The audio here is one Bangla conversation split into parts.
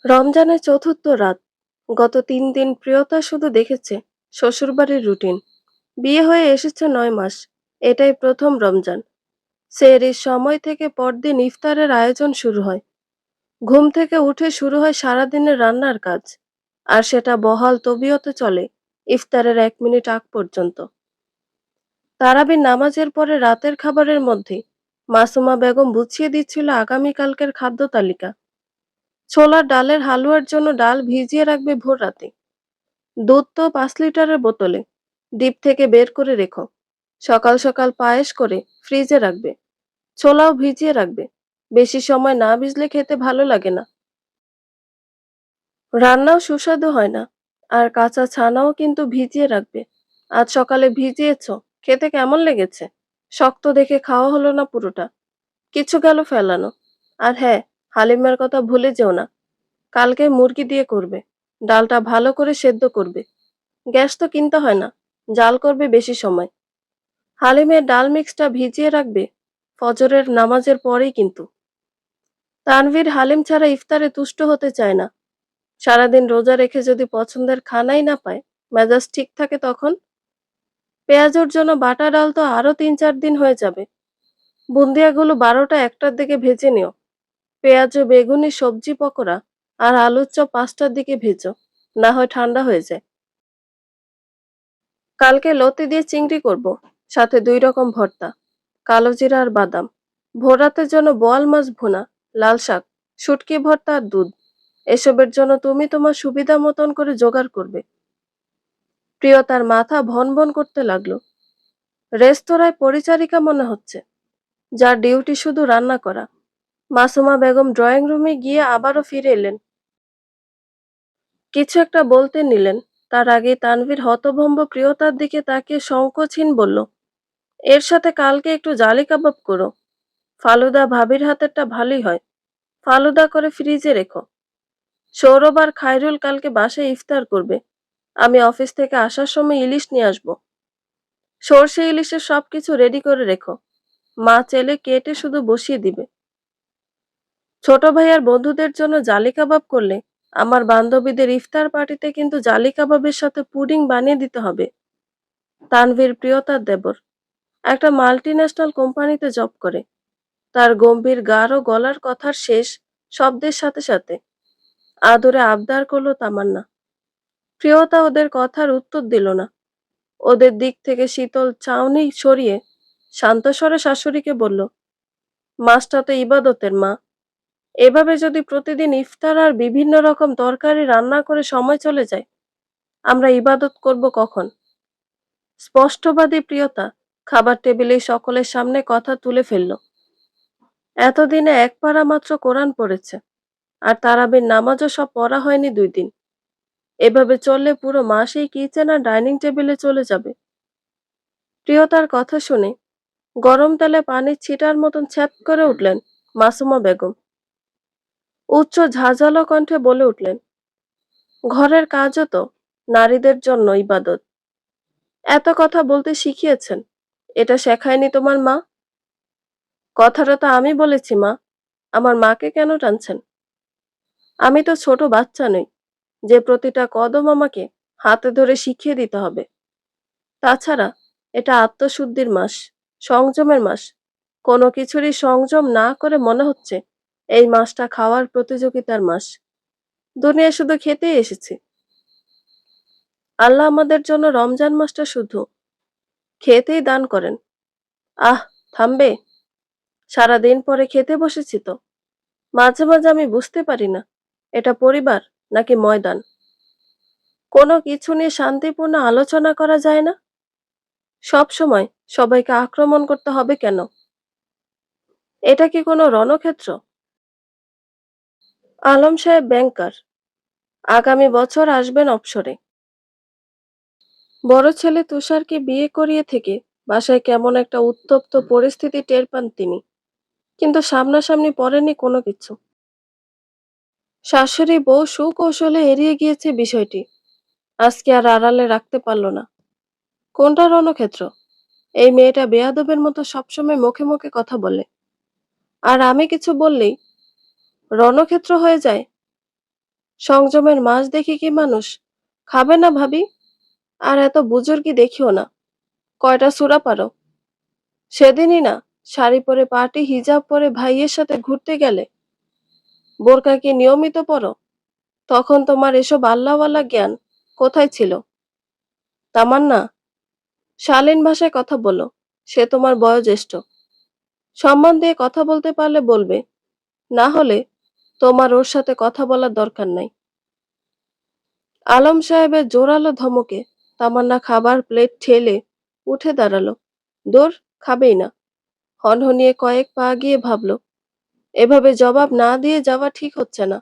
রমজানের চতুর্থ রাত। গত ৩ দিন প্রিয়তা শুধু দেখেছে শ্বশুরবাড়ির রুটিন। বিয়ে হয়ে এসেছে ৯ মাস। এটাই প্রথম রমজান। সেহরির সময় থেকে পরদিন ইফতারের আয়োজন শুরু হয়। ঘুম থেকে উঠে শুরু হয় সারাদিনের রান্নার কাজ। আর সেটা বহাল তবিয়তে চলে ইফতারের ১ মিনিট আগ পর্যন্ত। তারাবির নামাজের পরে রাতের খাবারের মধ্যে মাসুমা বেগম বুঝিয়ে দিচ্ছিল আগামীকালকের খাদ্য তালিকা। ছোলার ডালের হালুয়ার জন্য ডাল ভিজিয়ে রাখবে ভোর রাতে। দুধ তো ৫ লিটারের বোতলে ডিপ থেকে বের করে রেখো। সকাল সকাল পায়েস করে ফ্রিজে রাখবে। ছোলাও ভিজিয়ে রাখবে। বেশি সময় না ভিজলে খেতে ভালো লাগে না। রান্নাও সুস্বাদু হয় না। আর কাঁচা ছানাও কিন্তু ভিজিয়ে রাখবে। আজ সকালে ভিজিয়েছো, খেতে কেমন লেগেছে? শক্ত দেখে খাওয়া হলো না পুরোটা, কিছু গেল ফেলানো। আর হ্যাঁ, হালিমের কথা ভুলে যেও না। কালকে মুরগি দিয়ে করবে। ডালটা ভালো করে সেদ্ধ করবে। গ্যাস তো কিনতে হয় না। জাল করবে বেশি সময়। হালিমের ডাল মিক্সটা ভিজিয়ে রাখবে ফজরের নামাজের পরেই কিন্তু। তানভীর হালিম ছাড়া ইফতারে তুষ্ট হতে চায় না। সারাদিন রোজা রেখে যদি পছন্দের খানাই না পায়, মেজাজ ঠিক থাকে তখন? পেঁয়াজুর জন্য বাটা ডাল তো আরো ৩-৪ দিন হয়ে যাবে। বুন্দিয়াগুলো ১২টা-১টার দিকে ভেজে নিও। পেঁয়াজ ও বেগুনি সবজি পকোড়া আর আলুর চপ ৫টার দিকে ভেজো, না হয় ঠান্ডা হয়ে যায়। কালকে লতি দিয়ে চিংড়ি করব, সাথে ২ রকম ভর্তা, কালো জিরা আর বাদাম। ভোর রাতের জন্য বোয়াল মাছ ভুনা, লাল শাক, শুটকি ভর্তা আর দুধ। এসবের জন্য তুমি তোমার সুবিধা মতন করে জোগাড় করবে। প্রিয়তার মাথা ভন ভন করতে লাগলো। রেস্তোরাঁয় পরিচারিকা মনে হচ্ছে, যার ডিউটি শুধু রান্না করা। মাসুমা বেগম ড্রয়িং রুমে গিয়ে আবারও ফিরে এলেন। কিছু একটা বলতে নিলেন, তার আগেই তানভীর হতভম্ব প্রিয়তার দিকে তাকিয়ে সংকোচহীন বলল, এর সাথে কালকে একটু জালি কাবাব করো। ফালুদা ভাবির হাতেরটা ভালোই হয়। ফালুদা করে ফ্রিজে রেখো। সৌরভ আর খায়রুল কালকে বাসায় ইফতার করবে। আমি অফিস থেকে আসার সময় ইলিশ নিয়ে আসবো। সর্ষে ইলিশের সবকিছু রেডি করে রেখো। মা চেলে কেটে শুধু বসিয়ে দিবে। ছোট ভাই আর বন্ধুদের জন্য জালি কাবাব করলে আমার বান্ধবীদের ইফতার পার্টিতে কিন্তু জালি কাবাবের সাথে পুডিং বানিয়ে দিতে হবে। তানভীর প্রিয়তার দেবর, একটা মাল্টিন্যাশনাল কোম্পানিতে জব করে। তার গম্ভীর গাঢ় গলার কথার শেষ শব্দের সাথে সাথে আদরে আবদার করলো তামান্না। প্রিয়তা ওদের কথার উত্তর দিল না। ওদের দিক থেকে শীতল চাউনি সরিয়ে শান্ত স্বরে শাশুড়িকে বলল, মাছটা তো ইবাদতের মা। এভাবে যদি প্রতিদিন ইফতার আর বিভিন্ন রকম তরকারি রান্না করে সময় চলে যায়, আমরা ইবাদত করব কখন? স্পষ্টবাদী প্রিয়তা খাবার টেবিলে সকলের সামনে কথা তুলে ফেলল। এতদিনে এক পারা মাত্র কোরআন পড়েছে। আর তারাবির নামাজও সব পড়া হয়নি ২ দিন। এভাবে চললে পুরো মাসেই কিচেন আর ডাইনিং টেবিলে চলে যাবে। প্রিয়তার কথা শুনে গরম তেলে পানির ছিটার মতন ছ্যাদ করে উঠলেন মাসুমা বেগম। উচ্চ ঝাঁঝালো কণ্ঠে বলে উঠলেন, ঘরের কাজও তো নারীদের জন্য ইবাদত। এত কথা বলতে শিখিয়েছেন, এটা শেখায়নি তোমার মা? কথাটা তো আমি বলেছি মা। আমার মাকে কেন টানছেন? আমি তো ছোট বাচ্চা নই, যে প্রতিটা কদম আমাকে হাতে ধরে শিখিয়ে দিতে হবে। তাছাড়া এটা আত্মশুদ্ধির মাস, সংযমের মাস। কোনো কিছুরই সংযম না করে মনে হচ্ছে এই মাসটা খাওয়ার প্রতিযোগিতার মাস। দুনিয়া শুধু খেতেই এসেছি। আল্লাহ আমাদের জন্য রমজান মাসটা শুধু খেতেই দান করেন। আহ, থামবে? সারাদিন পরে খেতে বসেছি তো। মাঝে মাঝে আমি বুঝতে পারি না এটা পরিবার নাকি ময়দান। কোনো কিছু নিয়ে শান্তিপূর্ণ আলোচনা করা যায় না। সব সময় সবাইকে আক্রমণ করতে হবে কেন? এটা কি কোনো রণক্ষেত্র? আলম সাহেব ব্যাংকার, আগামী বছর আসবেন অবসরে। বড় ছেলে তুষারকে বিয়ে করিয়ে থেকে বাসায় কেমন একটা উত্তপ্ত পরিস্থিতি টের পান তিনি, কিন্তু সামনাসামনি পড়েনি কোনো কিছু। শাশুড়ি বউ সুকৌশলে এড়িয়ে গিয়েছে বিষয়টি। আজকে আর আড়ালে রাখতে পারল না। কোনটা রণক্ষেত্র? এই মেয়েটা বেয়াদবের মতো সবসময় মুখে মুখে কথা বলে, আর আমি কিছু বললেই রণক্ষেত্র হয়ে যায়। সংযমের মাস দেখি কি মানুষ খাবে না ভাবি? আর এত বুজুর্গি দেখিও না। কয়টা সূরা পারো? সেদিনই না শাড়ি পরে পার্টি হিজাব পরে ভাইয়ের সাথে ঘুরতে গেলে। বোরকা কি নিয়মিত পরো? তখন তোমার এসব আল্লাহওয়ালা জ্ঞান কোথায় ছিল? তামান্না, শালীন ভাষায় কথা বলো। সে তোমার বয়োজ্যেষ্ঠ। সম্মান দিয়ে কথা বলতে পারলে বলবে, না হলে তোমার ওর সাথে কথা বলার দরকার নাই। আলম সাহেবের জোরালো ধমকে তামান্না খাবার প্লেট ঠেলে উঠে দাঁড়ালো। দূর, খাবেই না। হনহনিয়ে কয়েক পা গিয়ে ভাবল, এভাবে জবাব না দিয়ে যাওয়া ঠিক হচ্ছে না।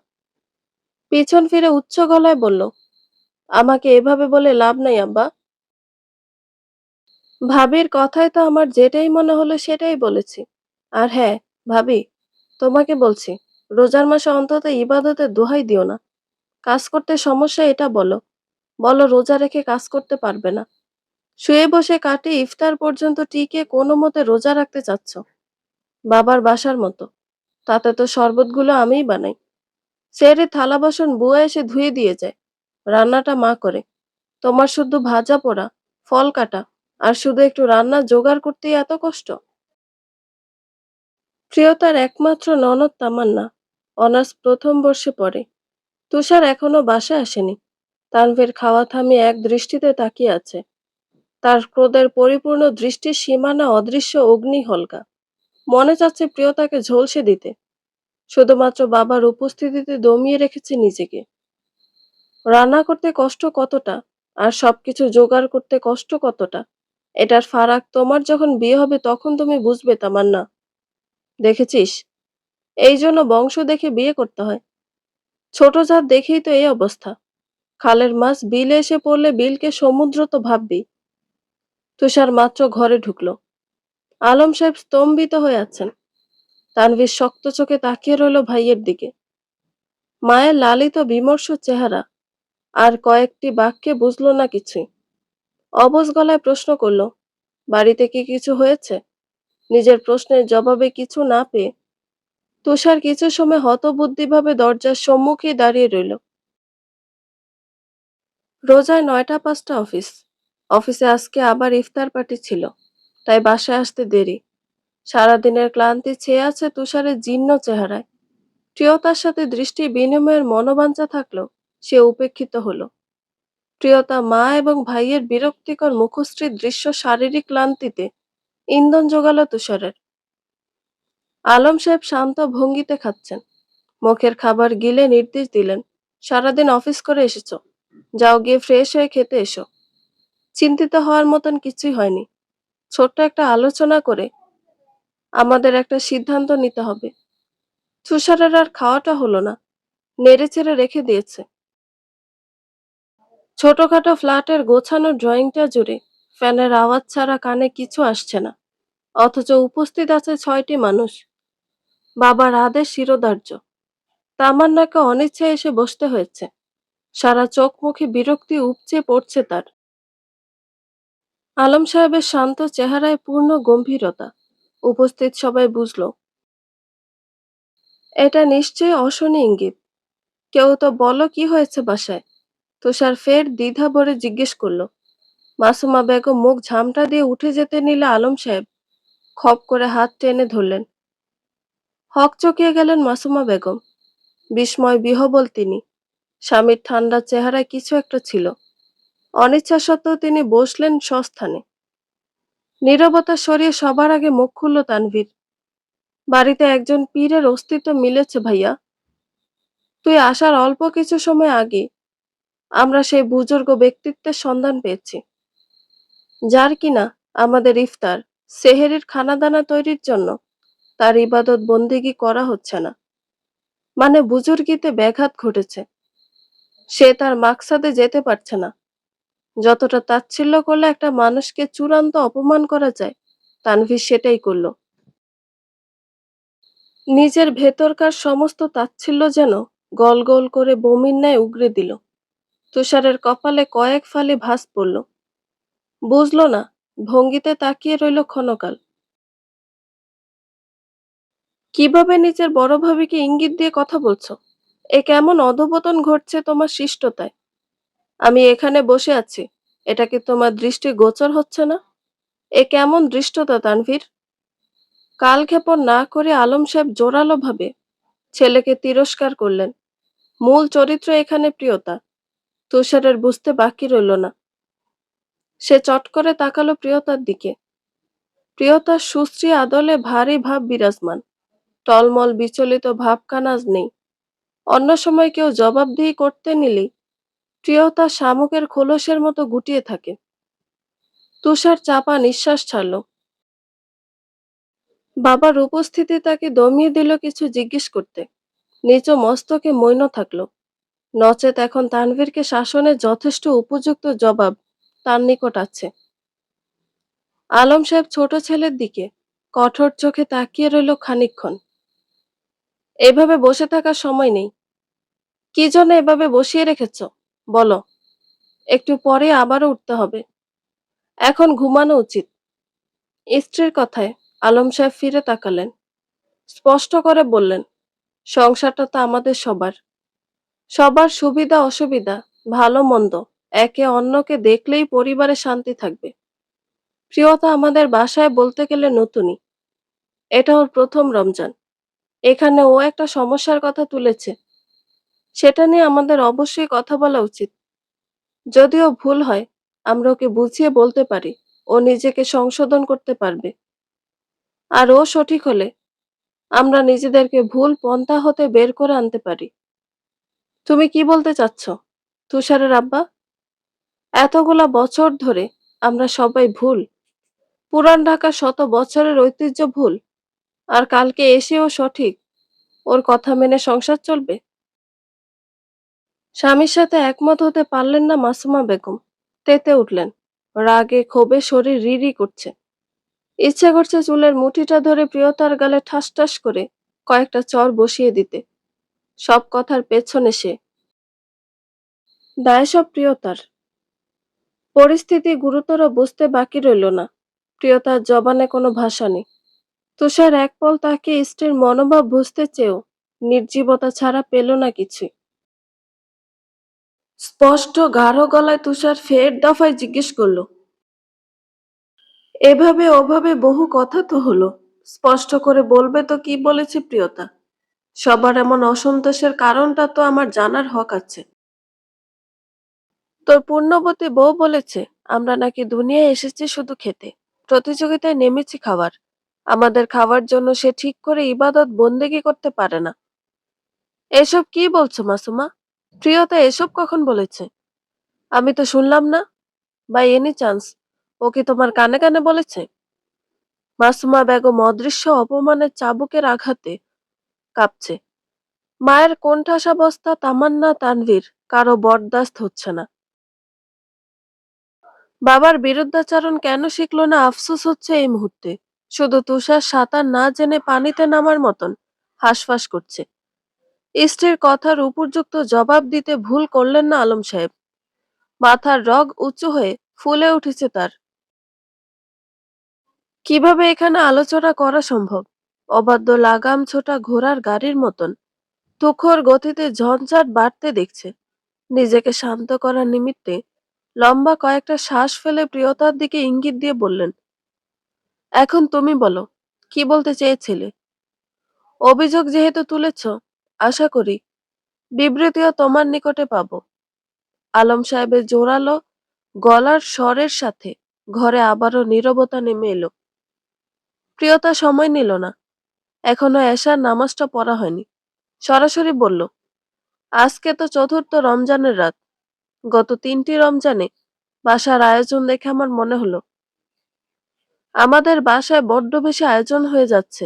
পিছন ফিরে উচ্চ গলায় বলল, আমাকে এভাবে বলে লাভ নাই আব্বা। ভাবির কথায় তো আমার যেটাই মনে হলো সেটাই বলেছি। আর হ্যাঁ, ভাবি, তোমাকে বলছি, রোজার মাসে অন্তত ইবাদতের দোহাই দিও না। কাজ করতে সমস্যা এটা বলো। বলো রোজা রেখে কাজ করতে পারবে না। শুয়ে বসে কাটে ইফতার পর্যন্ত টিকে কোনো মতে রোজা রাখতে চাচ্ছ। বাবার বাসার মতো। তাতে তো শরবতগুলো আমিই বানাই। সেরে থালা বাসন বুয়া এসে ধুয়ে দিয়ে যায়। রান্নাটা মা করে। তোমার শুধু ভাজা পোড়া, ফল কাটা আর শুধু একটু রান্না জোগাড় করতেই এত কষ্ট। প্রিয়তার একমাত্র ননদ তামান্না অনার্স প্রথম বর্ষে পড়ে। তুষার এখনো বাসায় আসেনি। তানভীর খাওয়া থামিয়ে এক দৃষ্টিতে তাকিয়ে আছে। তার ক্রোধের পরিপূর্ণ দৃষ্টির সীমানা অদৃশ্য অগ্নিহলকা। মনে চাচ্ছে প্রিয়তাকে ঝলসে দিতে। শুধুমাত্র বাবার উপস্থিতিতে দমিয়ে রেখেছে নিজেকে। রান্না করতে কষ্ট কতটা আর সবকিছু জোগাড় করতে কষ্ট কতটা, এটার ফারাক তোমার যখন বিয়ে হবে তখন তুমি বুঝবে তামান্না। দেখেছিস, এই জন্য বংশ দেখে বিয়ে করতে হয়। ছোট জাত দেখেই তো এই অবস্থা। খালের মাছ বিলে এসে পড়লে বিলকে সমুদ্র তো ভাববি। তুষার মাত্র ঘরে ঢুকলো। আলম সাহেব স্তম্ভিত হয়ে আছেন। তানভীর শক্ত চোখে তাকিয়ে রইল ভাইয়ের দিকে। মায়ের লালিত বিমর্ষ চেহারা। আর কয়েকটি বাক্যে বুঝলো না কিছুই। অবশ গলায় প্রশ্ন করলো, বাড়িতে কি কিছু হয়েছে? নিজের প্রশ্নের জবাবে কিছু না পেয়ে তুষার কিছু সময় হতবুদ্ধিভাবে দরজার সম্মুখেই দাঁড়িয়ে রইল। রোজায় ৯টা ৫টা অফিস। অফিসে আজকে আবার ইফতার পার্টি ছিল, তাই বাসায় আসতে দেরি। সারাদিনের ক্লান্তি ছেয়ে আছে তুষারের জীর্ণ চেহারায়। প্রিয়তার সাথে দৃষ্টি বিনিময়ের মনোবাঞ্ছা থাকলেও সে উপেক্ষিত হলো। প্রিয়তা মা এবং ভাইয়ের বিরক্তিকর মুখশ্রীর দৃশ্য শারীরিক ক্লান্তিতে ইন্ধন জোগালো তুষারের। আলম সাহেব শান্ত ভঙ্গিতে খাচ্ছেন। মুখের খাবার গিলে নির্দেশ দিলেন, সারাদিন অফিস করে এসেছো, যাও গিয়ে ফ্রেশ হয়ে খেতে এসো। চিন্তিত হওয়ার মতন কিছুই হয়নি। ছোট্ট একটা আলোচনা করে আমাদের একটা সিদ্ধান্ত নিতে হবে। তুষারের আর খাওয়াটা হলো না, নেড়েচেড়ে রেখে দিয়েছে। ছোটখাটো ফ্ল্যাটের গোছানো ড্রয়িংটা জুড়ে ফ্যানের আওয়াজ ছাড়া কানে কিছু আসছে না। অথচ উপস্থিত আছে 6টি মানুষ। বাবার আদেশ শিরোধার্য। তামান্নাকে অনিচ্ছায় এসে বসতে হয়েছে। সারা চোখ মুখে বিরক্তি উপচে পড়ছে তার। আলম সাহেবের শান্ত চেহারায় পূর্ণ গম্ভীরতা। উপস্থিত সবাই বুঝল, এটা নিশ্চয়ই অশনি ইঙ্গিত। কেউ তো বলো কি হয়েছে বাসায়? তুষার ফের দ্বিধা ভরে জিজ্ঞেস করলো। মাসুমা বেগম মুখ ঝামটা দিয়ে উঠে যেতে নিলে আলম সাহেব খপ করে হাত টেনে ধরলেন। হকচকিয়ে গেলেন মাসুমা বেগম। বিস্ময় বিহবল তিনি। স্বামীর ঠান্ডা চেহারায় কিছু একটা ছিল। অনিচ্ছা সত্ত্বেও তিনি বসলেন স্বস্থানে। নীরবতা সরিয়ে সবার আগে মুখ খুলল তানভীর। বাড়িতে একজন পীরের অস্তিত্ব মিলেছে ভাইয়া। তুই আসার অল্প কিছু সময় আগে আমরা সেই বুজুর্গ ব্যক্তিত্বের সন্ধান পেয়েছি, যার কিনা আমাদের ইফতার সেহেরির খানাদানা তৈরির জন্য তার ইবাদত বন্দেগী করা হচ্ছে না। মানে বুজুর্গিতে ব্যাঘাত ঘটেছে। সে তার মাকসাদে যেতে পারছে না। যতটা তাচ্ছিল্য করলে একটা মানুষকে চূড়ান্ত অপমান করা যায়, তানভীর সেটাই করলো। নিজের ভেতরকার সমস্ত তাচ্ছিল্য যেন গল গল করে বমির ন্যায় উগরে দিল। তুষারের কপালে কয়েক ফালি ভাঁজ পড়ল। বুঝল না, ভঙ্গিতে তাকিয়ে রইল ক্ষণকাল। কিভাবে নিজের বড় ভাবিকে ইঙ্গিত দিয়ে কথা বলছো? এ কেমন অধঃপতন ঘটছে তোমার শিষ্টতায়? আমি এখানে বসে আছি, এটা কি তোমার দৃষ্টি গোচর হচ্ছে না? এ কেমন ধৃষ্টতা তানভীর! কালক্ষেপণ না করে আলম সাহেব জোরালো ভাবে ছেলেকে তিরস্কার করলেন। মূল চরিত্র এখানে প্রিয়তা। তুষারের বুঝতে বাকি রইল না। সে চট করে তাকালো প্রিয়তার দিকে। প্রিয়তার সুশ্রী আদলে ভারী ভাব বিরাজমান। টলমল বিচলিত ভাবখানা আজ নেই। অন্য সময় কেউ জবাবদিহি করতে নিলেই প্রিয়তা শামুকের খোলসের মতো গুটিয়ে থাকে। তুষার চাপা নিঃশ্বাস ছাড়ল। বাবার উপস্থিতি তাকে দমিয়ে দিল কিছু জিজ্ঞেস করতে। নিচু মস্তকে মৈন থাকলো। নচেত এখন তানভীরকে শাসনের যথেষ্ট উপযুক্ত জবাব তার নিকট আছে। আলম সাহেব ছোট ছেলের দিকে কঠোর চোখে তাকিয়ে রইল খানিকক্ষণ। এভাবে বসে থাকার সময় নেই। কি জন্য এভাবে বসিয়ে রেখেছ? বলো। একটু পরে আবারও উঠতে হবে। এখন ঘুমানো উচিত। স্ত্রীর কথায় আলম সাহেব ফিরে তাকালেন। স্পষ্ট করে বললেন, সংসারটা তো আমাদের সবার। সবার সুবিধা অসুবিধা, ভালো মন্দ একে অন্যকে দেখলেই পরিবারে শান্তি থাকবে। প্রিয়তা আমাদের বাসায় বলতে গেলে নতুনই। এটা ওর প্রথম রমজান। এখানে ও একটা সমস্যার কথা তুলেছে। সেটা নিয়ে আমাদের অবশ্যই কথা বলা উচিত। যদিও ভুল হয়, আমরা ওকে বুঝিয়ে বলতে পারি। ও নিজেকে সংশোধন করতে পারবে। আর ও সঠিক হলে আমরা নিজেদেরকে ভুল পন্থা হতে বের করে আনতে পারি। তুমি কি বলতে চাচ্ছ, তুষারের আব্বা? এতগুলা বছর ধরে আমরা সবাই ভুল? পুরান ঢাকা শত বছরের ঐতিহ্য ভুল? আর কালকে এসেও সঠিক? ওর কথা মেনে সংসার চলবে? স্বামীর সাথে একমত হতে পারলেন না মাসুমা বেগম। তেতে উঠলেন। রাগে ক্ষোভে শরীর রিরি করছে। ইচ্ছে করছে চুলের মুঠিটা ধরে প্রিয়তার গালে ঠাস ঠাস করে কয়েকটা চড় বসিয়ে দিতে। সব কথার পেছনে সে। দায় সব প্রিয়তার। পরিস্থিতি গুরুতর বুঝতে বাকি রইল না। প্রিয়তার জবানে কোনো ভাষা নেই। তুষার এক পল তাকে স্ত্রীর মনোভাব বুঝতে চেয়েও নির্জীবতা ছাড়া পেল না কিছুই। স্পষ্ট গাঢ় গলায় তুষার ফের দফায় জিজ্ঞেস করলো, এভাবে ওভাবে বহু কথা তো হলো, স্পষ্ট করে বলবে তো কি বলেছে প্রিয়তা? সবার এমন অসন্তোষের কারণটা তো আমার জানার হক আছে। তোর পুণ্যবতী বউ বলেছে আমরা নাকি দুনিয়ায় এসেছি শুধু খেতে, প্রতিযোগিতায় নেমেছি খাবার। আমাদের খাওয়ার জন্য সে ঠিক করে ইবাদত বন্দেগী করতে পারে না। এসব কি বলছো মাসুমা? প্রিয়তা এসব কখন বলেছে? আমি তো শুনলাম না। বাই এনি চান্স ও কি তোমার কানে কানে বলেছে? মাসুমা বেগম অদৃশ্য অপমানের চাবুকের আঘাতে কাঁপছে। মায়ের কোণঠাসাবস্থা তামান্না তানভীর কারো বরদাস্ত হচ্ছে না। বাবার বিরুদ্ধাচারণ কেন শিখলো না আফসোস হচ্ছে এই মুহূর্তে। শুধু তুষার সাঁতার না জেনে পানিতে নামার মতন হাঁসফাঁস করছে। স্ত্রীর কথার উপযুক্ত জবাব দিতে ভুল করলেন না আলম সাহেব। মাথার রগ উঁচু হয়ে ফুলে উঠেছে তার। কিভাবে এখানে আলোচনা করা সম্ভব? অবাধ্য লাগাম ছোটা ঘোড়ার গাড়ির মতন তুখর গতিতে ঝঞ্ঝাট বাড়তে দেখছে। নিজেকে শান্ত করার নিমিত্তে লম্বা কয়েকটা শ্বাস ফেলে প্রিয়তার দিকে ইঙ্গিত দিয়ে বললেন, এখন তুমি বলো, কি বলতে চেয়েছিলে? অভিযোগ যেহেতু তুলেছ, আশা করি বিবৃতিও তোমার নিকটে পাবো। আলম সাহেবের জোরালো গলার স্বরের সাথে ঘরে আবারও নীরবতা নেমে এলো। প্রিয়তা সময় নিল না। এখনো এশার নামাজটা পড়া হয়নি। সরাসরি বলল, আজকে তো চতুর্থ রমজানের রাত। গত 3টি রমজানে বাসার আয়োজন দেখে আমার মনে হলো আমাদের বাসায় বড্ড বেশি আয়োজন হয়ে যাচ্ছে।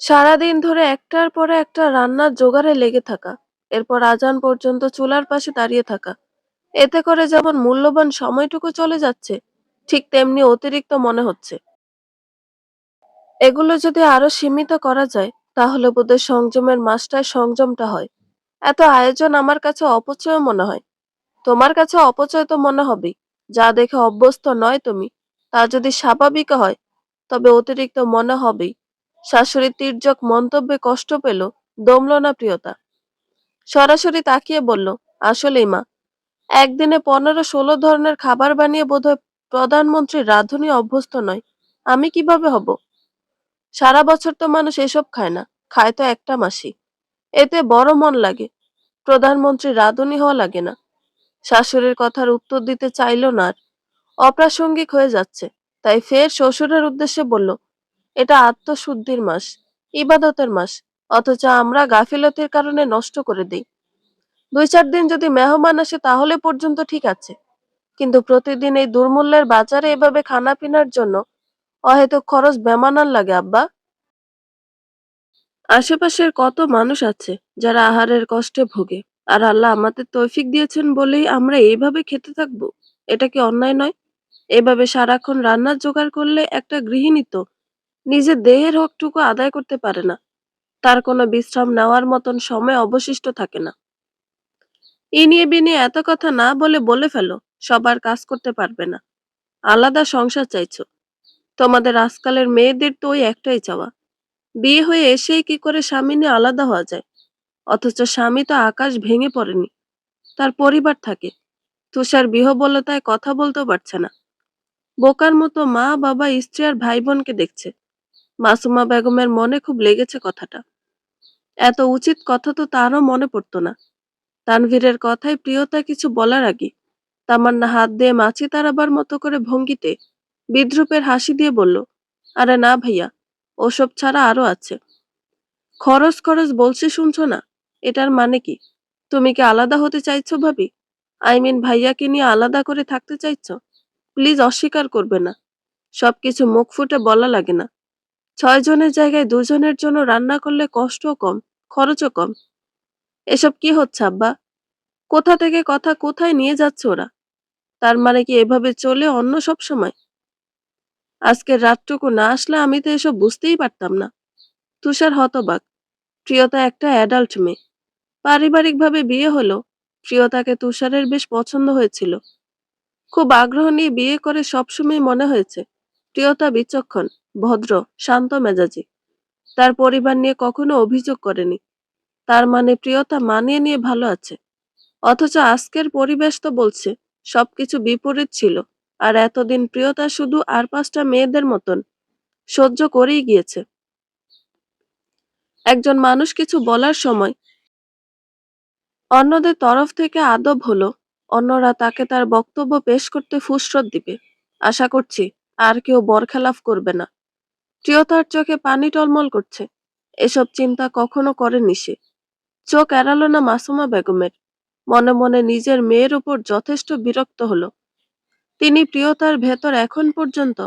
সারাদিন ধরে একটার পরে একটা রান্নার জোগাড়ে লেগে থাকা, এরপর আজান পর্যন্ত চুলার পাশে দাঁড়িয়ে থাকা, এতে করে যেমন মূল্যবান সময়টুকু চলে যাচ্ছে, ঠিক তেমনি অতিরিক্ত মনে হচ্ছে। এগুলো যদি আরো সীমিত করা যায়, তাহলে বোধহয় সংযমের মাসটায় সংযমটা হয়। এত আয়োজন আমার কাছে অপচয় মনে হয়। তোমার কাছে অপচয় তো মনে হবেই। যা দেখে অভ্যস্ত নয় তুমি, তা যদি স্বাভাবিক হয়, তবে অতিরিক্ত মনে হবেই। শাশুড়ি তির্যক মন্তব্যে কষ্ট পেল, দমল না প্রিয়তা। সরাসরি তাকিয়ে বলল, আসলেই মা, একদিনে 15-16 ধরনের খাবার বানিয়ে বোধহয় প্রধানমন্ত্রীর রাঁধুনি অভ্যস্ত নয়। আমি কিভাবে হব? সারা বছর তো মানুষ এসব খায় না, খায় তো একটা মাসই। এতে বড় মন লাগে, প্রধানমন্ত্রীর রাঁধুনি হওয়া লাগে না। শাশুড়ির কথার উত্তর দিতে চাইল না আর, অপ্রাসঙ্গিক হয়ে যাচ্ছে। তাই ফের শ্বশুরের উদ্দেশ্যে বলল, এটা আত্মশুদ্ধির মাস, ইবাদতের মাস, অথচ আমরা গাফিলতির কারণে নষ্ট করে দিই। 2-4 দিন যদি মেহমান আসে তাহলে পর্যন্ত ঠিক আছে, কিন্তু প্রতিদিন এই দুর্মূল্যের বাজারে এভাবে খানা পিনার জন্য অহেতুক খরচ বেমানান লাগে আব্বা। আশেপাশের কত মানুষ আছে যারা আহারের কষ্টে ভোগে, আর আল্লাহ আমাদের তৌফিক দিয়েছেন বলেই আমরা এইভাবে খেতে থাকবো। এটা কি অন্যায় নয়? এভাবে সারাক্ষণ রান্নার জোগাড় করলে একটা গৃহিণী তো নিজের দেহের হকটুকু আদায় করতে পারে না, তার কোনো বিশ্রাম নেওয়ার মতন সময় অবশিষ্ট থাকে না। ইনিয়ে বিনিয়ে এত কথা না বলে বলে ফেলো, সবার কাজ করতে পারবে না, আলাদা সংসার চাইছো। তোমাদের আজকালের মেয়েদের তো ওই একটাই চাওয়া, বিয়ে হয়ে এসেই কি করে স্বামী নিয়ে আলাদা হওয়া যায়। অথচ স্বামী তো আকাশ ভেঙে পড়েনি, তার পরিবার থাকে। তুষার বিহবলতায় কথা বলতেও পারছে না, বোকার মতো মা বাবা স্ত্রী আর ভাই বোনকে দেখছে। মাসুমা বেগমের মনে খুব লেগেছে কথাটা। এত উচিত কথা তো তারও মনে পড়তো না। তানভীরের কথায় প্রিয়তা কিছু বলার আগে তামান্না হাত দিয়ে মাছি তাড়াবার মতো করে ভঙ্গিতে বিদ্রুপের হাসি দিয়ে বলল, আরে না ভাইয়া, ওসব ছাড়া আরো আছে। খরচ খরচ বলছি শুনছো না? এটার মানে কি? তুমি কি আলাদা হতে চাইছো ভাবি? আই মিন ভাইয়াকে নিয়ে আলাদা করে থাকতে চাইছো? প্লিজ অস্বীকার করবে না, সবকিছু মুখ ফুটে বলা লাগে না। 6 জনের জায়গায় 2 জনের জন্য রান্না করলে কষ্টও কম, খরচও কম। এসব কি হচ্ছে আব্বা? কোথা থেকে কথা কোথায় নিয়ে যাচ্ছে ওরা? তার মানে কি এভাবে চলে অন্য সব সময়? আজকের রাতটুকু না আসলে আমি তো এসব বুঝতেই পারতাম না। তুষার হতবাক। প্রিয়তা একটা অ্যাডাল্ট মেয়ে, পারিবারিকভাবে বিয়ে হলো। প্রিয়তাকে তুষারের বেশ পছন্দ হয়েছিল, খুব আগ্রহ নিয়ে বিয়ে করে। সবসময় মনে হয়েছে প্রিয়তা বিচক্ষণ, ভদ্র, শান্ত মেজাজি। তার পরিবার নিয়ে কখনো অভিযোগ করেনি। তার মানে প্রিয়তা মানিয়ে নিয়ে ভালো আছে। অথচ আজকের পরিবেশ তো বলছে সবকিছু বিপরীত ছিল। আর এতদিন প্রিয়তা শুধু আর 5টা মেয়েদের মতন সহ্য করেই গিয়েছে। একজন মানুষ কিছু বলার সময় অন্যদের তরফ থেকে আদব হলো অন্যরা তাকে তার বক্তব্য পেশ করতে ফুসরত দিবে। আশা করছি আর কেউ বরখেলাপ করবে না। প্রিয়তার চোখে পানি টলমল করছে। এসব চিন্তা কখনো করেনি সে। চোখ এড়ালো না মাসুমা বেগমের। মনে মনে নিজের মেয়ের উপর যথেষ্ট বিরক্ত হলো। তিনি প্রিয়তার ভেতর এখন পর্যন্ত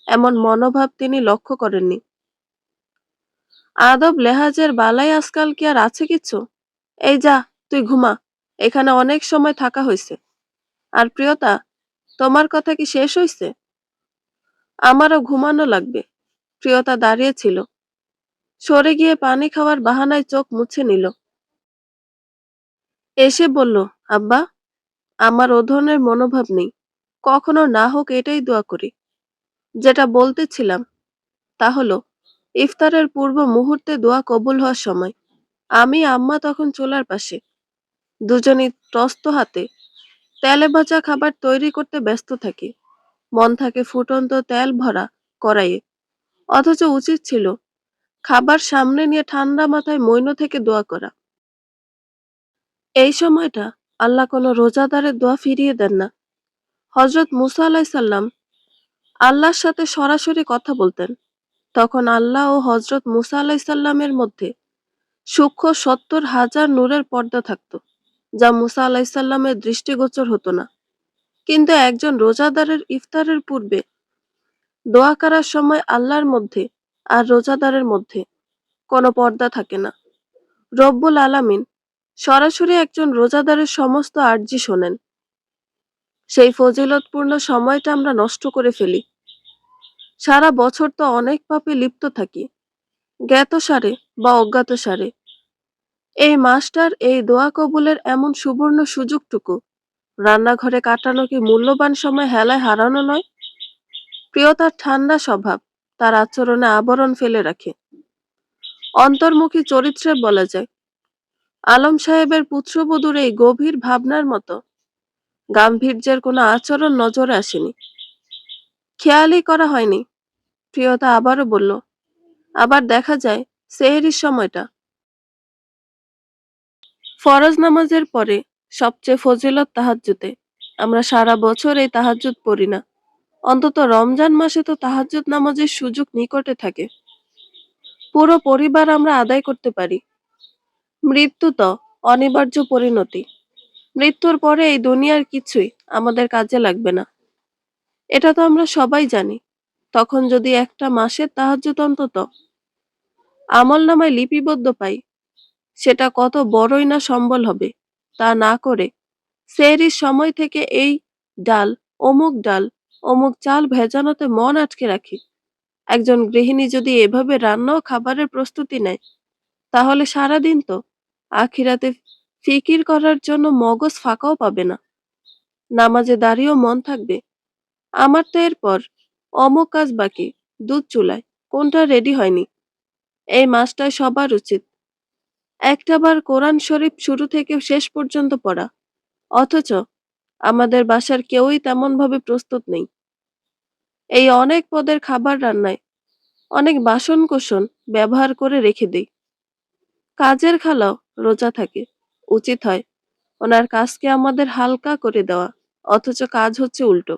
এমন মনোভাব তিনি লক্ষ্য করেননি। আদব লেহাজের বালাই আজকাল কি আর আছে কিছু? এই যা, তুই ঘুমা, এখানে অনেক সময় থাকা হয়েছে। আর প্রিয়তা, তোমার কথা কি শেষ হইছে? আমারও ঘুমানো লাগবে। প্রিয়তা দাঁড়িয়ে ছিল, সরে গিয়ে পানি খাওয়ার বাহানায় চোখ মুছে নিল। এসে বলল, আব্বা, আমার ও ধরনের মনোভাব নেই, কখনো না হোক এটাই দোয়া করি। যেটা বলতেছিলাম তা হলো, ইফতারের পূর্ব মুহূর্তে দোয়া কবুল হওয়ার সময় আমি আম্মা তখন চুলার পাশে, দুজনই ত্রস্ত হাতে তেলে ভাজা খাবার তৈরি করতে ব্যস্ত থাকি। মন থাকে ফুটন্ত তেল ভরা কড়াইয়ে। অথচ উচিত ছিল খাবার সামনে নিয়ে ঠান্ডা মাথায় মইন থেকে দোয়া করা। এই সময়টা আল্লাহ কোনো রোজাদারের দোয়া ফিরিয়ে দেন না। হযরত মুসা আলাইসাল্লাম আল্লাহর সাথে সরাসরি কথা বলতেন। তখন আল্লাহ ও হযরত মুসা আলাইসাল্লামের মধ্যে সূক্ষ্ম 70,000 নূরের পর্দা থাকত, যা মুসা আলাইসাল্লামের দৃষ্টিগোচর হতো না। কিন্তু একজন রোজাদারের ইফতারের পূর্বে দোয়া করার সময় আল্লাহর মধ্যে আর রোজাদারের মধ্যে কোনো পর্দা থাকে না। রব্বুল আলামিন সরাসরি একজন রোজাদারের সমস্ত আরজি শোনেন। সেই ফজিলতপূর্ণ সময়টা আমরা নষ্ট করে ফেলি। সারা বছর তো অনেক পাপে লিপ্ত থাকি, জ্ঞাতসারে বা অজ্ঞাতসারে। এই মাসটার এই দোয়া কবুলের এমন সুবর্ণ সুযোগটুকু রান্নাঘরে কাটানো কি মূল্যবান সময় হেলায় হারানো নয়? প্রিয়তার ঠান্ডা স্বভাব তার আচরণে আবরণ ফেলে রাখে। অন্তর্মুখী চরিত্রে বলা যায়। আলম সাহেবের পুত্রবধূর এই গভীর ভাবনার মতো গাম্ভীর্যের কোনো আচরণ নজরে আসেনি, খেয়ালই করা হয়নি। প্রিয়তা আবারও বলল, আবার দেখা যায় সেহরির সময়টা ফরজ নামাজের পরে সবচেয়ে ফজিলত তাহাজ্জুদে। আমরা সারা বছর এই তাহাজ্জুদ পড়ি না, অন্তত রমজান মাসে তো তাহাজ্জুদ নামাজের সুযোগ নিকটে থাকে, পুরো পরিবার আমরা আদায় করতে পারি। মৃত্যু তো অনিবার্য পরিণতি, মৃত্যুর পরে এই দুনিয়ার কিছুই আমাদের কাজে লাগবে না, এটা তো আমরা সবাই জানি। তখন যদি একটা মাসের তাহাজ্জুদ অন্তত আমল নামায় লিপিবদ্ধ পাই, সেটা কত বড়ই না সম্বল হবে। তা না করে সেহরির সময় থেকে এই ডাল, ডাল, অমুক চাল ভেজানোতে মন আটকে রাখি। একজন গৃহিণী যদি এভাবে রান্না ও খাবারের প্রস্তুতি নেয়, তাহলে সারাদিন তো আখিরাতে ফিকির করার জন্য মগজ ফাঁকাও পাবে না, নামাজে দাঁড়িয়েও মন থাকবে। আমার তো এরপর অমুক কাজ বাকি, দুধ চুলায়, কোনটা রেডি হয়নি। এই মাসটায় সবার উচিত একটাবার কোরআন শরীফ শুরু থেকে শেষ পর্যন্ত পড়া, অথচ আমাদের বাসার কেউই তেমন ভাবে প্রস্তুত নেই। এই অনেক পদের খাবার রান্নায় অনেক বাসন কোসন ব্যবহার করে রেখে দেই। কাজের খালাও রোজা থাকে, উচিত হয় ওনার কাজকে আমাদের হালকা করে দেওয়া, অথচ কাজ হচ্ছে উল্টো।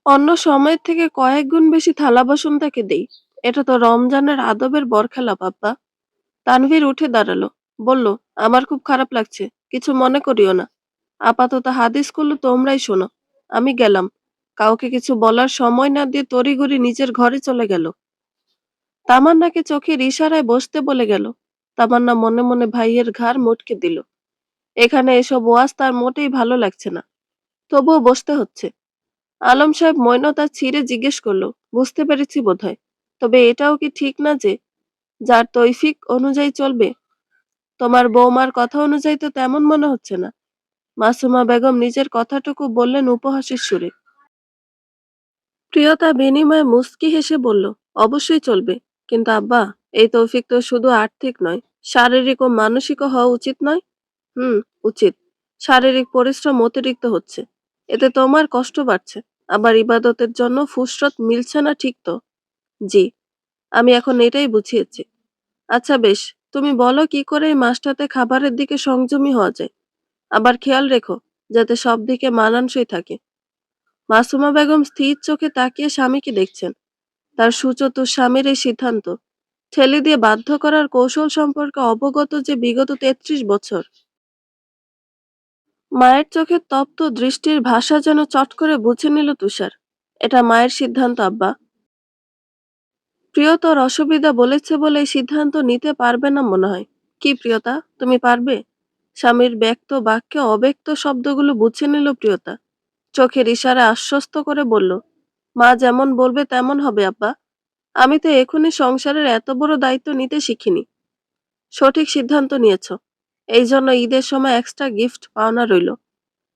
অন্য সময়ের থেকে কয়েক গুণ বেশি থালা বাসন তাকে দেই। এটা তো রমজানের আদবের বরখেলাপ আব্বা। তানভীর উঠে দাঁড়ালো, বলল, আমার খুব খারাপ লাগছে, কিছু মনে করিও না। আপাতত হাদিসগুলো তোমরাই শোনো, আমি গেলাম। কাউকে কিছু বলার সময় না দিয়ে তড়িঘড়ি নিজের ঘরে চলে গেল। তামান্নাকে চোখের ইশারায় বসতে বলে গেল। তামান্না মনে মনে ভাইয়ের ঘাড় মটকে দিল। এখানে এসব ওয়াজ তার মোটেই ভালো লাগছে না, তবুও বসতে হচ্ছে। আলম সাহেব মৌনতা ছিঁড়ে জিজ্ঞেস করলো, বুঝতে পেরেছি বোধহয়, তবে এটাও কি ঠিক না যে যার তৌফিক অনুযায়ী চলবে? তোমার বৌমার কথা অনুযায়ী তো তেমন মনে হচ্ছে না। মাসুমা বেগম নিজের কথাটুকু বললেন উপহাসের সুরে। প্রিয়তা বিনিময়ে মুচকি হেসে বলল, অবশ্যই চলবে, কিন্তু আব্বা, এই তৌফিক তো শুধু আর্থিক নয়, শারীরিক ও মানসিকও হওয়া উচিত নয়? হুম, উচিত। শারীরিক পরিশ্রম অতিরিক্ত হচ্ছে, এতে তোমার কষ্ট বাড়ছে, আবার ইবাদতের জন্য ফুসরত মিলছে না, ঠিক তো? জি, আমি এখন এটাই বুঝিয়েছি। আচ্ছা বেশ, তুমি বলো কি করে এই মাসটাতে খাবারের দিকে সংযমী হওয়া যায়, আবার খেয়াল রেখো যাতে সব দিকে মানানসই থাকে। মাসুমা বেগম স্থির চোখে তাকিয়ে স্বামীকে দেখছেন। তার সুচতুর স্বামীর এই সিদ্ধান্ত ঠেলে দিয়ে বাধ্য করার কৌশল সম্পর্কে অবগত যে বিগত ৩৩ বছর। মায়ের চোখে তপ্ত দৃষ্টির ভাষা যেন চট করে বুঝে নিল তুষার। এটা মায়ের সিদ্ধান্ত আব্বা। প্রিয়তর অসুবিধা বলেছে বলে এই সিদ্ধান্ত নিতে পারবে না মনে হয়। কি প্রিয়তা, তুমি পারবে? স্বামীর ব্যক্ত বাক্যে অব্যক্ত শব্দগুলো বুঝে নিল প্রিয়তা। চোখের ইশারায় আশ্বস্ত করে বলল, মা যেমন বলবে তেমন হবে আব্বা। আমি তো এখনই সংসারের এত বড় দায়িত্ব নিতে শিখিনি। সঠিক সিদ্ধান্ত নিয়েছ, এই জন্য ঈদের সময় এক্সট্রা গিফট পাওনা রইল।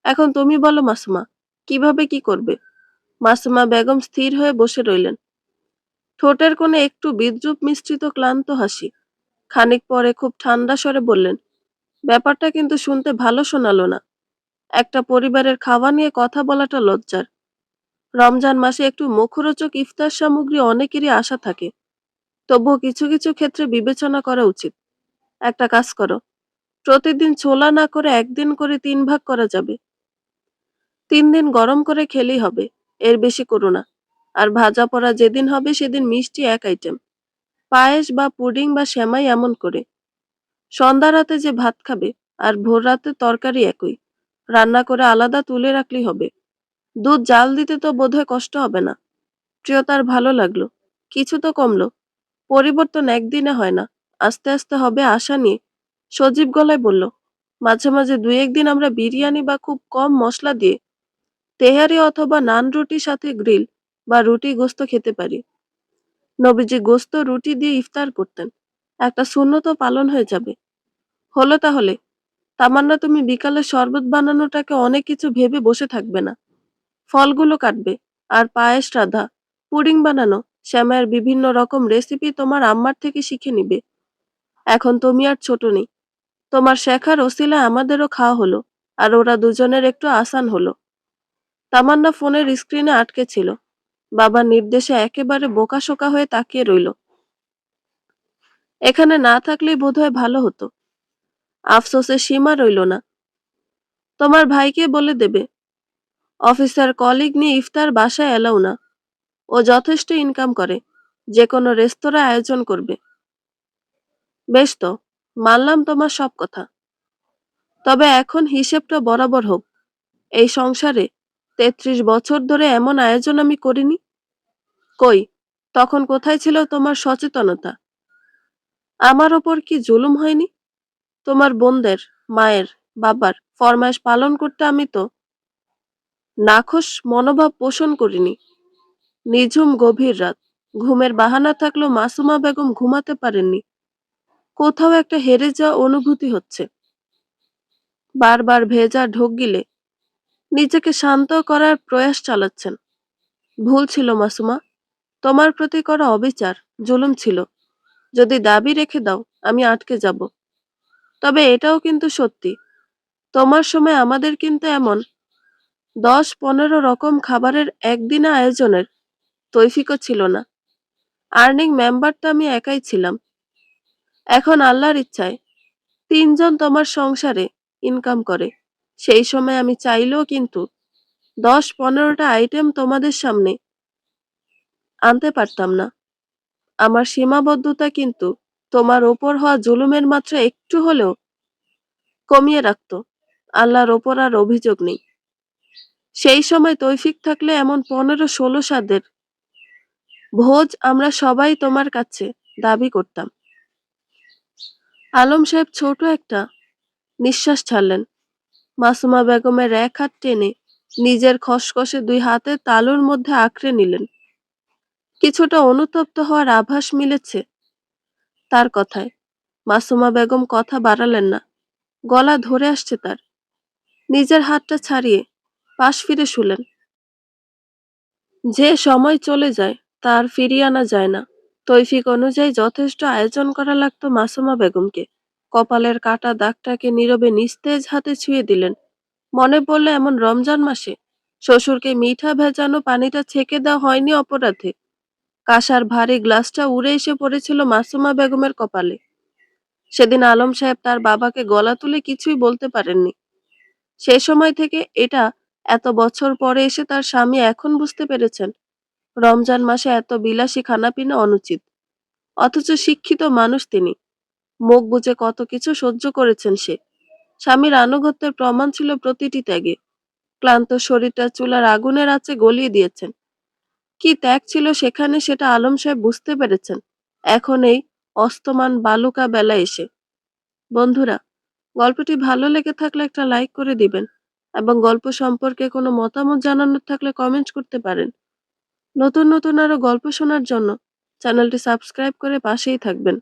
এখন তুমি বলো মাসুমা, কিভাবে কি করবে? মাসুমা বেগম স্থির হয়ে বসে রইলেন, ঠোঁটের কোণে একটু বিদ্রুপ মিশ্রিত ক্লান্ত হাসি। খানিক পরে খুব ঠান্ডা স্বরে বললেন, ব্যাপারটা কিন্তু শুনতে ভালো শোনালো না। একটা পরিবারের খাওয়া নিয়ে কথা বলাটা লজ্জার। রমজান মাসে একটু মুখরোচক ইফতার সামগ্রী অনেকেরই আশা থাকে, তবুও কিছু কিছু ক্ষেত্রে বিবেচনা করা উচিত। একটা কাজ করো, প্রতিদিন ছোলা না করে একদিন করে 3 ভাগ করা যাবে। 3 দিন গরম করে খেলেই হবে, এর বেশি করো না। আর ভাজা পোড়া যেদিন হবে সেদিন মিষ্টি এক আইটেম, পায়েস বা পুডিং বা সেমাই এমন করে। সন্ধ্যা রাতে যে ভাত খাবে আর ভোর রাতে তরকারি একই, রান্না করে আলাদা তুলে রাখলেই হবে। দুধ জাল দিতে তো বোধহয় কষ্ট হবে না। প্রিয়তার ভালো লাগলো, কিছু তো কমলো। পরিবর্তন একদিনে হয় না, আস্তে আস্তে হবে আশা নিয়ে সজীব গলায় বলল, মাঝে মাঝে 2-1 দিন আমরা বিরিয়ানি বা খুব কম মশলা দিয়ে তেহারি অথবা নান রুটির সাথে গ্রিল বা রুটি গোস্ত খেতে পারি। নবীজি গোস্ত রুটি দিয়ে ইফতার করতেন, একটা সুন্নতও পালন হয়ে যাবে। হলো তাহলে। তামান্না, তুমি বিকালে শরবত বানানোটাকে অনেক কিছু ভেবে বসে থাকবে না, ফলগুলো কাটবে, আর পায়েস রাধা, পুডিং বানানো, শ্যামাইয়ের বিভিন্ন রকম রেসিপি তোমার আম্মার থেকে শিখে নিবে। এখন তুমি আর ছোট নেই। তোমার শেখার ওসিলায় আমাদেরও খাওয়া হলো, আর ওরা দুজনের একটু আসান হলো। তামান্না ফোনের স্ক্রিনে আটকে ছিল। বাবার নির্দেশে একেবারে বোকাশোকা হয়ে তাকিয়ে রইল। এখানে না থাকলেই বোধহয় ভালো হতো। আফসোসের সীমা রইল না। তোমার ভাইকে বলে দেবে, অফিসার কলিগ নিয়ে ইফতার বাসায় এলাও না। ও যথেষ্ট ইনকাম করে, যে কোনো রেস্তোরাঁ আয়োজন করবে। বেশ তো, মানলাম তোমার সব কথা। তবে এখন হিসেবটা বরাবর হোক। এই সংসারে ৩৩ বছর ধরে এমন আয়োজন আমি করিনি। কই, তখন কোথায় ছিল তোমার সচেতনতা? আমার ওপর কি জুলুম হয়নি? তোমার বোনদের, মায়ের, বাবার ফরমায়েশ পালন করতে আমি তো নাখোশ মনোভাব পোষণ করিনি। নিঝুম গভীর রাত, ঘুমের বাহানা থাকলেও মাসুমা বেগম ঘুমাতে পারেননি। কোথাও একটা হেরে যাওয়া অনুভূতি হচ্ছে। বারবার ভেজা ঢোক গিলে নিজেকে শান্ত করার প্রয়াস চালাচ্ছেন। ভুল ছিল মাসুমা, তোমার প্রতি করা অবিচার, জুলুম ছিল। যদি দাবি রেখে দাও, আমি আটকে যাব। তবে এটাও কিন্তু সত্যি, তোমার সময় আমাদের কিন্তু এমন ১০-১৫ রকম খাবারের একদিনে আয়োজনের তৌফিকও ছিল না। আর্নিং মেম্বার তো আমি একাই ছিলাম। এখন আল্লাহর ইচ্ছায় ৩ জন তোমার সংসারে ইনকাম করে। সেই সময় আমি চাইলেও কিন্তু ১০-১৫টা আইটেম তোমাদের সামনে আনতে পারতাম না। আমার সীমাবদ্ধতা কিন্তু তোমার ওপর হওয়া জুলুমের মাত্রা একটু হলেও কমিয়ে রাখত। আল্লাহর ওপর আর অভিযোগ নেই। সেই সময় তৌফিক থাকলে এমন ১৫-১৬ স্বাদের ভোজ আমরা সবাই তোমার কাছে দাবি করতাম। আলম সাহেব ছোট একটা নিঃশ্বাস ছাড়লেন। মাসুমা বেগমের এক হাত টেনে নিজের খসখসে ২ হাতের তালুর মধ্যে আঁকড়ে নিলেন। কিছুটা অনুতপ্ত হওয়ার আভাস মিলেছে তার কথায়। মাসুমা বেগম কথা বাড়ালেন না। গলা ধরে আসছে তার। নিজের হাতটা ছাড়িয়ে পাশ ফিরে শুলেন। যে সময় চলে যায় তা আর ফিরিয়ে আনা যায় না। তৌফিক অনুযায়ী যথেষ্ট আয়োজন করা লাগতো মাসুমা বেগমকে। কপালের কাটা দাগটাকে নীরবে নিস্তেজ হাতে ছুঁয়ে দিলেন। মনে পড়ল এমন রমজান মাসে শ্বশুরকে মিঠা ভেজানো পানিটা ছেঁকে দেওয়া হয়নি অপরাধে। কাঁসার ভারী গ্লাসটা উড়ে এসে পড়েছিল মাসুমা বেগমের কপালে। সেদিন আলম সাহেব তার বাবাকে গলা তুলে কিছুই বলতে পারেননি। সে সময় থেকে এটা এত বছর পরে এসে তার স্বামী এখন বুঝতে পেরেছেন রমজান মাসে এত বিলাসী খানাপিনা অনুচিত। অথচ শিক্ষিত মানুষ তিনি। মুখ বুজে কত কিছু সহ্য করেছেন সে। স্বামীর আনুগত্যের প্রমাণ ছিল প্রতিটি ত্যাগে। ক্লান্ত শরীরটা চুলার আগুনের আঁচে গলিয়ে দিয়েছেন। কি ত্যাগ ছিল সেখানে সেটা আলম সাহেব বুঝতে পেরেছেন এখন এই অস্তমান বালুকা বেলা এসে। বন্ধুরা, গল্পটি ভালো লেগে থাকলে একটা লাইক করে দিবেন এবং গল্প সম্পর্কে কোনো মতামত জানানোর থাকলে কমেন্ট করতে পারেন। নতুন নতুন আরো গল্প শোনার জন্য চ্যানেলটি সাবস্ক্রাইব করে পাশেই থাকবেন।